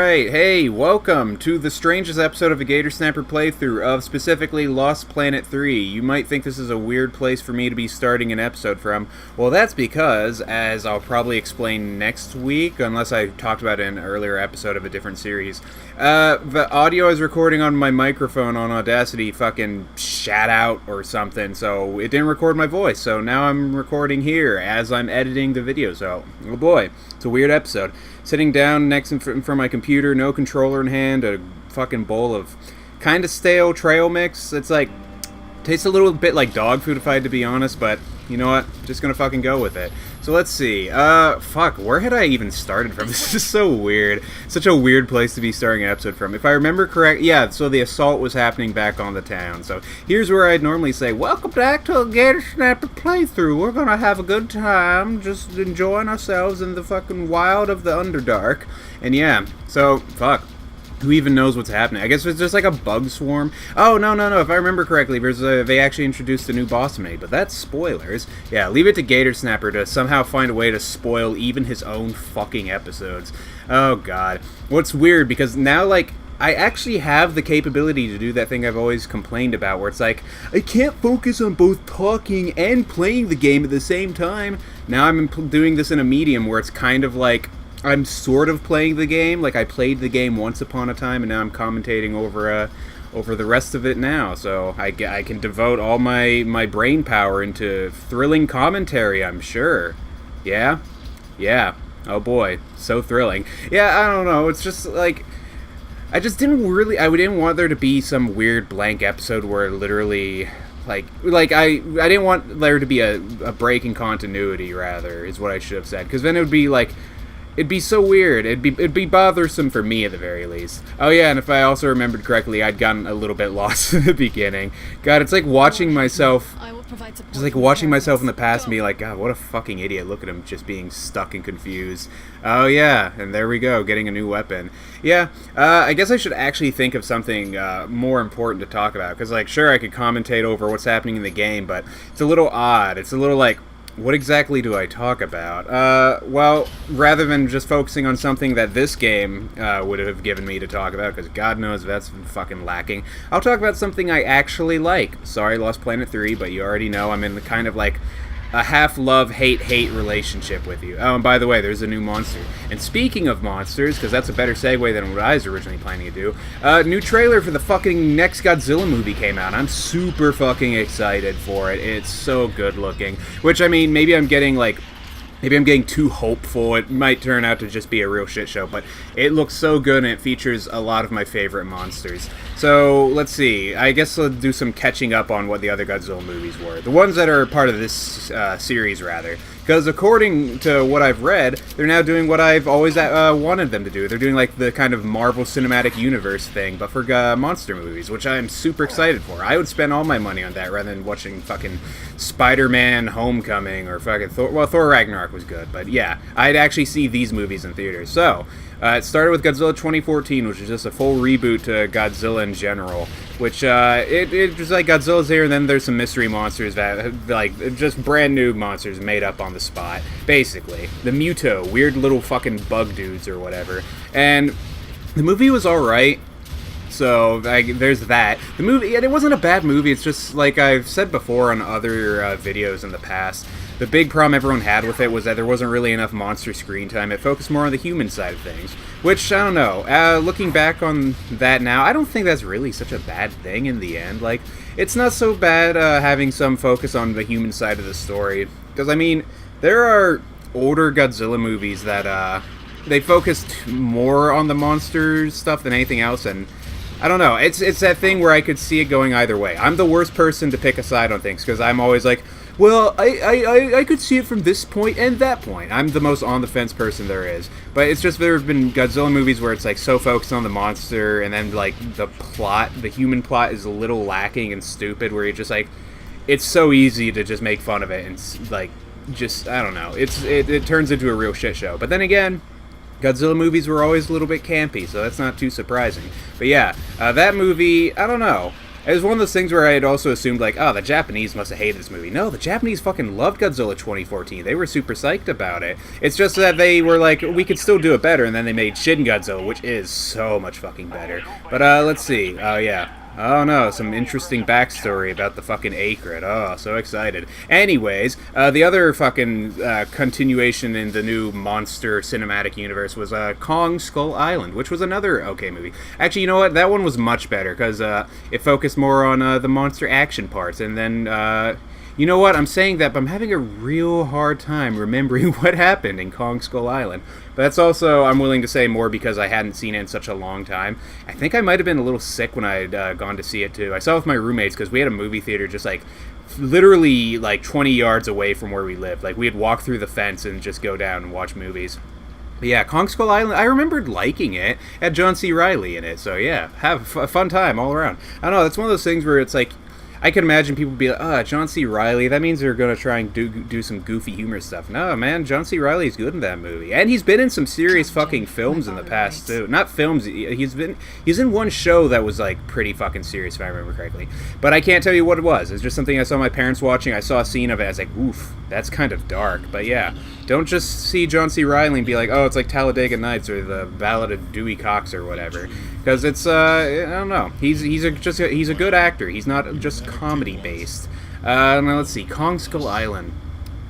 Alright, hey, welcome to the strangest episode of a Gator Snapper playthrough of specifically Lost Planet 3. You might think this is a weird place for me to be starting an episode from. Well, that's because, as I'll probably explain next week, unless I talked about it in an earlier episode of a different series, the audio I was recording on my microphone on Audacity fucking shat out or something, so it didn't record my voice. So now I'm recording here as I'm editing the video, so, oh boy, it's a weird episode. Sitting down next in front of my computer, no controller in hand, a fucking bowl of kind of stale trail mix. It's like, tastes a little bit like dog food if I had to be honest, but you know what? Just gonna fucking go with it. So let's see. Fuck, where had I even started from? This is so weird. Such a weird place to be starting an episode from. If I remember correct, yeah, so the assault was happening back on the town. So here's where I'd normally say, welcome back to a Gator Snapper playthrough. We're gonna have a good time, just enjoying ourselves in the fucking wild of the Underdark. And yeah, so, fuck. Who even knows what's happening? I guess it's just like a bug swarm. Oh, no. If I remember correctly, they actually introduced a new boss to me, but that's spoilers. Yeah, leave it to Gator Snapper to somehow find a way to spoil even his own fucking episodes. Oh, God. What's weird, because now, like, I actually have the capability to do that thing I've always complained about, where it's like, I can't focus on both talking and playing the game at the same time. Now I'm doing this in a medium where it's kind of like, I'm sort of playing the game, like I played the game once upon a time, and now I'm commentating over the rest of it now. So I can devote all my brain power into thrilling commentary, I'm sure. Yeah? Oh boy, so thrilling. Yeah, I don't know, it's just like, I didn't want there to be some weird blank episode where literally, I didn't want there to be a break in continuity, rather, is what I should have said, because then it would be like, it'd be so weird. It'd be bothersome for me at the very least. Oh yeah, and if I also remembered correctly, I'd gotten a little bit lost in the beginning. God, it's like watching myself, just like watching myself in the past and be like, God, what a fucking idiot. Look at him just being stuck and confused. Oh yeah, and there we go, getting a new weapon. Yeah, I guess I should actually think of something more important to talk about, because like, sure, I could commentate over what's happening in the game, but it's a little odd. It's a little like, what exactly do I talk about? Well, rather than just focusing on something that this game would have given me to talk about, because God knows that's fucking lacking, I'll talk about something I actually like. Sorry, Lost Planet 3, but you already know I'm in the kind of like a half-love, hate-hate relationship with you. Oh, and by the way, there's a new monster. And speaking of monsters, because that's a better segue than what I was originally planning to do, new trailer for the fucking next Godzilla movie came out. I'm super fucking excited for it. It's so good looking. Which, I mean, maybe I'm getting too hopeful. It might turn out to just be a real shit show, but it looks so good and it features a lot of my favorite monsters. So, let's see. I guess I'll do some catching up on what the other Godzilla movies were. The ones that are part of this series, rather. Because according to what I've read, they're now doing what I've always wanted them to do. They're doing like the kind of Marvel Cinematic Universe thing, but for monster movies, which I'm super excited for. I would spend all my money on that rather than watching fucking Spider-Man Homecoming or fucking Thor. Well, Thor Ragnarok was good, but yeah, I'd actually see these movies in theaters. So, it started with Godzilla 2014, which is just a full reboot to Godzilla in general. Which, it was like Godzilla's here, and then there's some mystery monsters that, like, just brand new monsters made up on the spot, basically. The Muto, weird little fucking bug dudes or whatever. And the movie was alright, so there's that. The movie, it wasn't a bad movie, it's just, like I've said before on other videos in the past, the big problem everyone had with it was that there wasn't really enough monster screen time. It focused more on the human side of things. Which, I don't know, looking back on that now, I don't think that's really such a bad thing in the end. Like, it's not so bad having some focus on the human side of the story. Because, I mean, there are older Godzilla movies that, they focused more on the monster stuff than anything else, and I don't know, it's that thing where I could see it going either way. I'm the worst person to pick a side on things, because I'm always like, well, I could see it from this point and that point. I'm the most on-the-fence person there is. But it's just there have been Godzilla movies where it's, like, so focused on the monster, and then, like, the plot, the human plot is a little lacking and stupid, where you're just, like, it's so easy to just make fun of it, and, like, just, I don't know. It turns into a real shit show. But then again, Godzilla movies were always a little bit campy, so that's not too surprising. But yeah, that movie, I don't know. It was one of those things where I had also assumed, like, oh, the Japanese must have hated this movie. No, the Japanese fucking loved Godzilla 2014. They were super psyched about it. It's just that they were like, we could still do it better, and then they made Shin Godzilla, which is so much fucking better. But, let's see. Oh, yeah. Oh no, some interesting backstory about the fucking Akrid. Oh, so excited. Anyways, the other fucking continuation in the new monster cinematic universe was Kong Skull Island, which was another okay movie. Actually, you know what? That one was much better, because it focused more on the monster action parts, and then... you know what? I'm saying that, but I'm having a real hard time remembering what happened in Kong Skull Island. But that's also, I'm willing to say, more because I hadn't seen it in such a long time. I think I might have been a little sick when I had gone to see it, too. I saw it with my roommates because we had a movie theater just, like, literally, like, 20 yards away from where we lived. Like, we'd walk through the fence and just go down and watch movies. But yeah, Kong Skull Island, I remembered liking it. It had John C. Reilly in it, so yeah, have a fun time all around. I don't know, that's one of those things where it's like, I could imagine people be like, John C. Reilly, that means they're going to try and do some goofy humor stuff. No, man, John C. Reilly's good in that movie. And he's been in some serious fucking films in the past, too. Not films, he's in one show that was, like, pretty fucking serious, if I remember correctly. But I can't tell you what it was. It's just something I saw my parents watching. I saw a scene of it. I was like, oof, that's kind of dark. But yeah, don't just see John C. Reilly and be like, oh, it's like Talladega Nights or the Ballad of Dewey Cox or whatever. Because it's, I don't know. He's a good actor. He's not just comedy based. Now let's see, Kong Skull Island.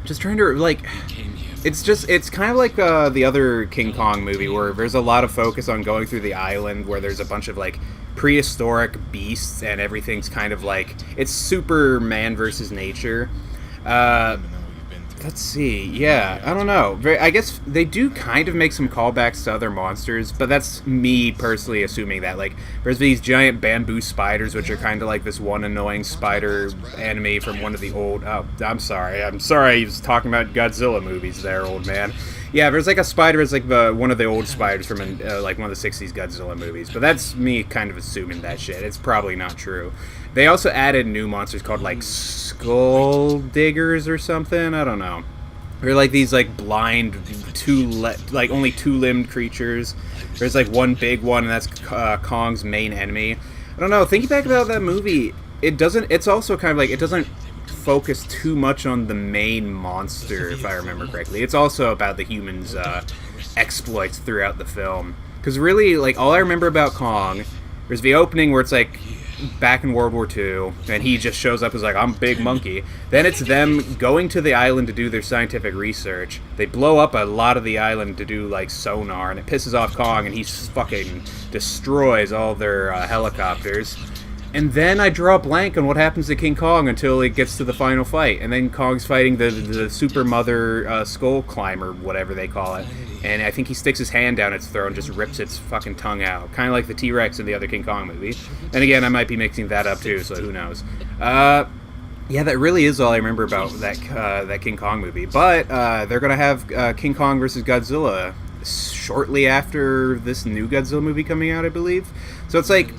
Just trying to like, it's kind of like the other King Kong movie where there's a lot of focus on going through the island where there's a bunch of like prehistoric beasts and everything's kind of like it's Superman versus nature. Let's see. Yeah, I don't know. I guess they do kind of make some callbacks to other monsters, but that's me personally assuming that. Like, there's these giant bamboo spiders, which are kind of like this one annoying spider anime from one of the old... Oh, I'm sorry. I was talking about Godzilla movies there, old man. Yeah, there's like a spider that's like one of the old spiders from like one of the 60s Godzilla movies, but that's me kind of assuming that shit. It's probably not true. They also added new monsters called like Skull Diggers or something. I don't know. They're like these like blind only two-limbed creatures. There's like one big one, and that's Kong's main enemy. I don't know. Thinking back about that movie, it's also kind of like it doesn't focus too much on the main monster, if I remember correctly. It's also about the humans' exploits throughout the film. Because really, like, all I remember about Kong, there's the opening where it's like back in World War II, and he just shows up as like, I'm Big Monkey. Then it's them going to the island to do their scientific research. They blow up a lot of the island to do like sonar, and it pisses off Kong, and he fucking destroys all their helicopters. And then I draw a blank on what happens to King Kong until it gets to the final fight. And then Kong's fighting the super mother skull climber, whatever they call it. And I think he sticks his hand down its throat and just rips its fucking tongue out. Kind of like the T-Rex in the other King Kong movie. And again, I might be mixing that up too, so who knows. Yeah, that really is all I remember about that King Kong movie. But they're going to have King Kong versus Godzilla shortly after this new Godzilla movie coming out, I believe. So it's like...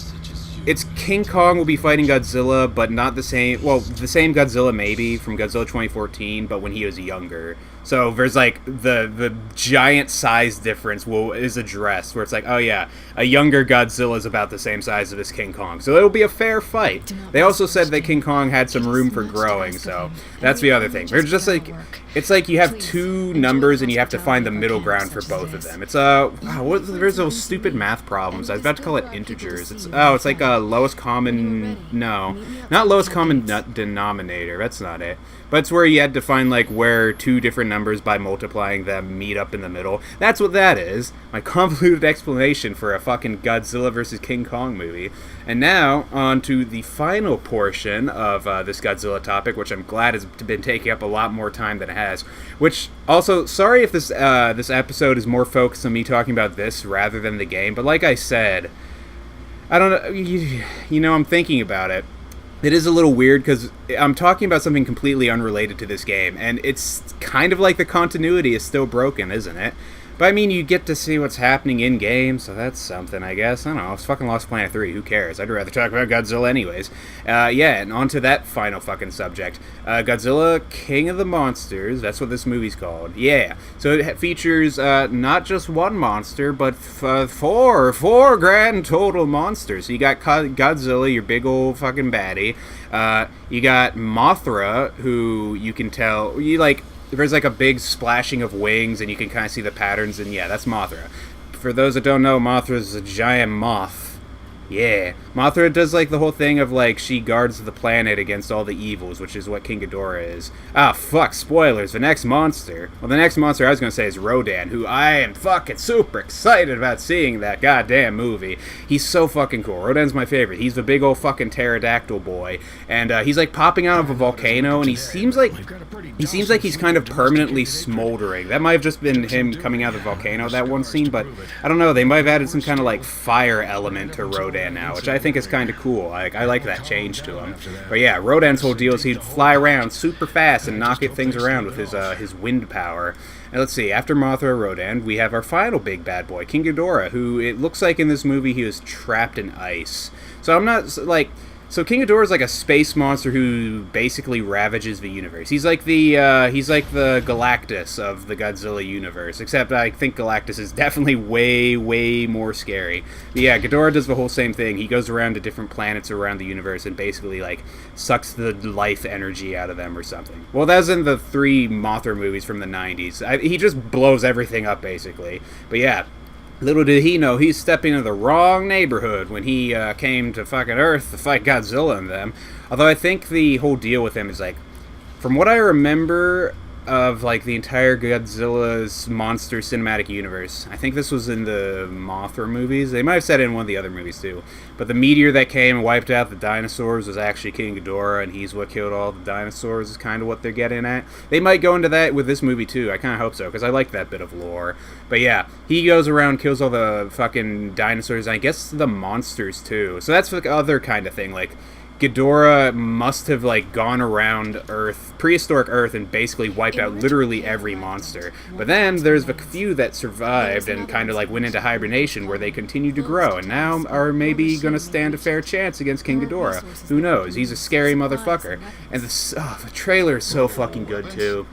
It's King Kong will be fighting Godzilla, but not the same... Well, the same Godzilla maybe from Godzilla 2014, but when he was younger. So there's like the giant size difference is addressed, where it's like, oh yeah, a younger Godzilla is about the same size as this King Kong. So it'll be a fair fight. They also said that King Kong had some room for growing, so that's the other thing. There's just like... It's like you have two numbers and you have to find the middle ground for both of them. It's there's those stupid math problems. I was about to call it integers. It's like lowest common... No, not lowest common denominator. That's not it. But it's where you had to find like where two different numbers by multiplying them meet up in the middle. That's what that is. My convoluted explanation for a fucking Godzilla versus King Kong movie. And now on to the final portion of this Godzilla topic, which I'm glad has been taking up a lot more time than it has. Which also, sorry if this episode is more focused on me talking about this rather than the game. But like I said, I don't know. You know, I'm thinking about it. It is a little weird because I'm talking about something completely unrelated to this game, and it's kind of like the continuity is still broken, isn't it? But I mean, you get to see what's happening in game, so that's something, I guess. I don't know. It's fucking Lost Planet 3. Who cares? I'd rather talk about Godzilla anyways. Yeah, and on to that final fucking subject. Godzilla, King of the Monsters. That's what this movie's called. Yeah. So it features not just one monster, but four grand total monsters. So you got Godzilla, your big old fucking baddie. You got Mothra, who you can tell... There's like a big splashing of wings, and you can kind of see the patterns, and yeah, that's Mothra. For those that don't know, Mothra's a giant moth. Yeah. Mothra does like the whole thing of like she guards the planet against all the evils, which is what King Ghidorah is. Ah, fuck, spoilers. The next monster. Well, the next monster I was going to say is Rodan, who I am fucking super excited about seeing that goddamn movie. He's so fucking cool. Rodan's my favorite. He's the big old fucking pterodactyl boy, and he's like popping out of a volcano, and he seems like he's kind of permanently smoldering. That might have just been him coming out of the volcano, that one scene, but I don't know. They might have added some kind of like fire element to Rodan now, which I think is kind of cool. I like that change to him. But yeah, Rodan's whole deal is he'd fly around super fast and knock things around with his wind power. And let's see, after Mothra Rodan, we have our final big bad boy, King Ghidorah, who it looks like in this movie he was trapped in ice. So I'm not like... So King Ghidorah is like a space monster who basically ravages the universe. He's like the Galactus of the Godzilla universe, except I think Galactus is definitely way, way more scary. But yeah, Ghidorah does the whole same thing. He goes around to different planets around the universe and basically like sucks the life energy out of them or something. Well, that was in the 3 Mothra movies from the 90s. He just blows everything up basically. But yeah. Little did he know he's stepping into the wrong neighborhood when he came to fucking Earth to fight Godzilla and them. Although I think the whole deal with him is like, from what I remember of like the entire Godzilla's monster cinematic universe, I think this was in the Mothra movies. They might have said it in one of the other movies too. But the meteor that came and wiped out the dinosaurs was actually King Ghidorah, and he's what killed all the dinosaurs, is kind of what they're getting at. They might go into that with this movie too. I kind of hope so, because I like that bit of lore. But yeah, he goes around, kills all the fucking dinosaurs, and I guess the monsters too. So that's the other kind of thing, like... Ghidorah must have like gone around Earth, prehistoric Earth, and basically wiped out literally every monster. But then there's the few that survived and kind of like went into hibernation, where they continued to grow, and now are maybe going to stand a fair chance against King Ghidorah. Who knows? He's a scary motherfucker. And the trailer is so fucking good too.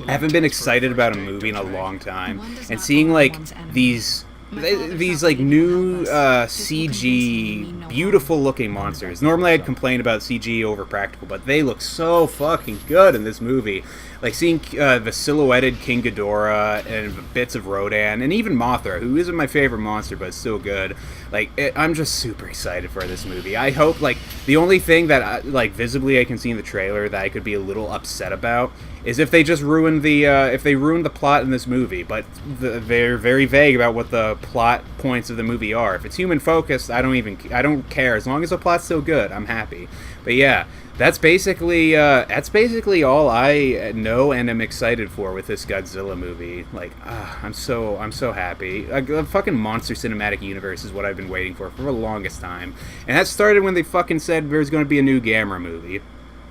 I haven't been excited about a movie in a long time, and seeing like these like new CG beautiful looking monsters. Normally I'd complain about CG over practical, but they look so fucking good in this movie. Like seeing the silhouetted King Ghidorah and bits of Rodan and even Mothra, who isn't my favorite monster but still good. Like I'm just super excited for this movie. I hope, like, the only thing that like visibly I can see in the trailer that I could be a little upset about is if they just ruined the plot in this movie. But they're very vague about what the plot points of the movie are. If it's human focused, I don't care. As long as the plot's still good, I'm happy. But yeah, that's basically all I know and am excited for with this Godzilla movie. Like, I'm so happy. A fucking monster cinematic universe is what I've been waiting for the longest time. And that started when they fucking said there's going to be a new Gamera movie,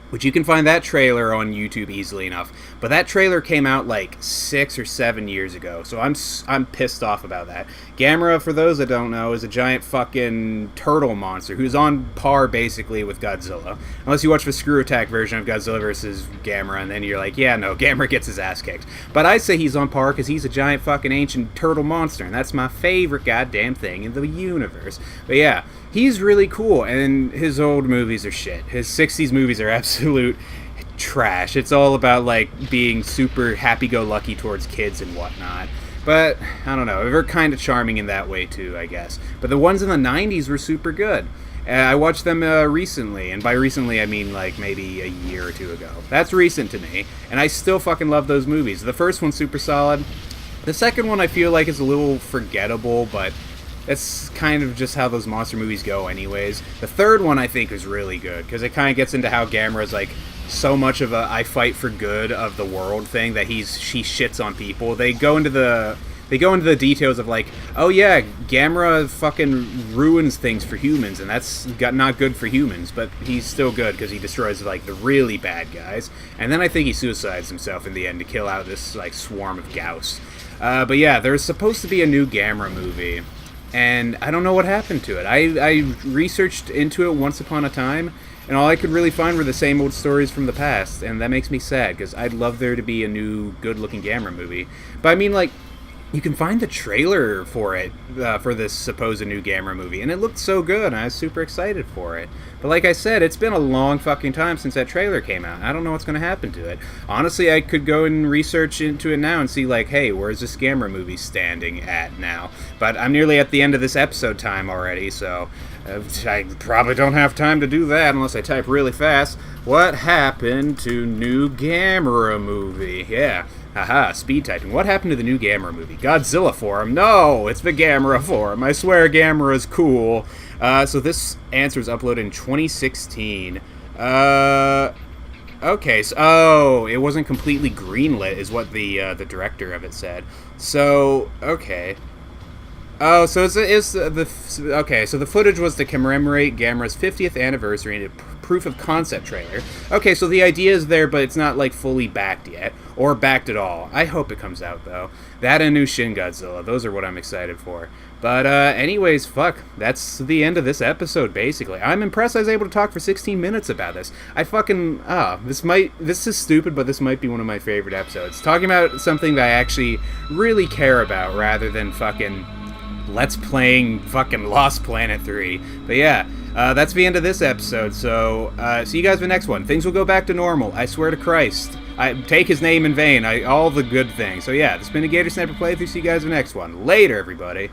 which you can find that trailer on YouTube easily enough. But that trailer came out like 6 or 7 years ago, so I'm pissed off about that. Gamera, for those that don't know, is a giant fucking turtle monster who's on par basically with Godzilla. Unless you watch the Screw Attack version of Godzilla vs. Gamera, and then you're like, yeah, no, Gamera gets his ass kicked. But I say he's on par because he's a giant fucking ancient turtle monster, and that's my favorite goddamn thing in the universe. But yeah, he's really cool, and his old movies are shit. His 60s movies are absolute trash. It's all about, like, being super happy-go-lucky towards kids and whatnot. But, I don't know, they're kind of charming in that way, too, I guess. But the ones in the 90s were super good. I watched them recently, and by recently I mean, like, maybe a year or two ago. That's recent to me, and I still fucking love those movies. The first one's super solid. The second one I feel like is a little forgettable, but... that's kind of just how those monster movies go anyways. The third one I think is really good, because it kind of gets into how Gamera's like so much of a I fight for good of the world thing that she shits on people. They go into the they go into the details of like, oh yeah, Gamera fucking ruins things for humans, and that's not good for humans, but he's still good because he destroys like the really bad guys. And then I think he suicides himself in the end to kill out this like swarm of Gauss. But yeah, there's supposed to be a new Gamera movie, and I don't know what happened to it. I researched into it once upon a time, and all I could really find were the same old stories from the past, and that makes me sad, because I'd love there to be a new, good-looking Gamera movie. But I mean, like, you can find the trailer for it, for this supposed new Gamera movie, and it looked so good, and I was super excited for it. But like I said, it's been a long fucking time since that trailer came out. I don't know what's going to happen to it. Honestly, I could go and research into it now and see, like, hey, where's this Gamera movie standing at now? But I'm nearly at the end of this episode time already, so I probably don't have time to do that unless I type really fast. What happened to new Gamera movie? Yeah. Haha, speed typing. What happened to the new Gamera movie? Godzilla forum? No, it's the Gamera forum. I swear Gamera's cool. So this answer was uploaded in 2016. Okay, so, it wasn't completely greenlit, is what the director of it said. So, okay. Oh, so okay, so the footage was to commemorate Gamera's 50th anniversary and a proof of concept trailer. Okay, so the idea is there, but it's not, like, fully backed yet, or backed at all. I hope it comes out, though. That and new Shin Godzilla, those are what I'm excited for. But, anyways, fuck, that's the end of this episode, basically. I'm impressed I was able to talk for 16 minutes about this. This is stupid, but this might be one of my favorite episodes. Talking about something that I actually really care about, rather than fucking Let's Playing fucking Lost Planet 3. But yeah, that's the end of this episode, so see you guys in the next one. Things will go back to normal, I swear to Christ. I take his name in vain, all the good things. So yeah, this has been a Gator Snapper playthrough. See you guys in the next one. Later, everybody.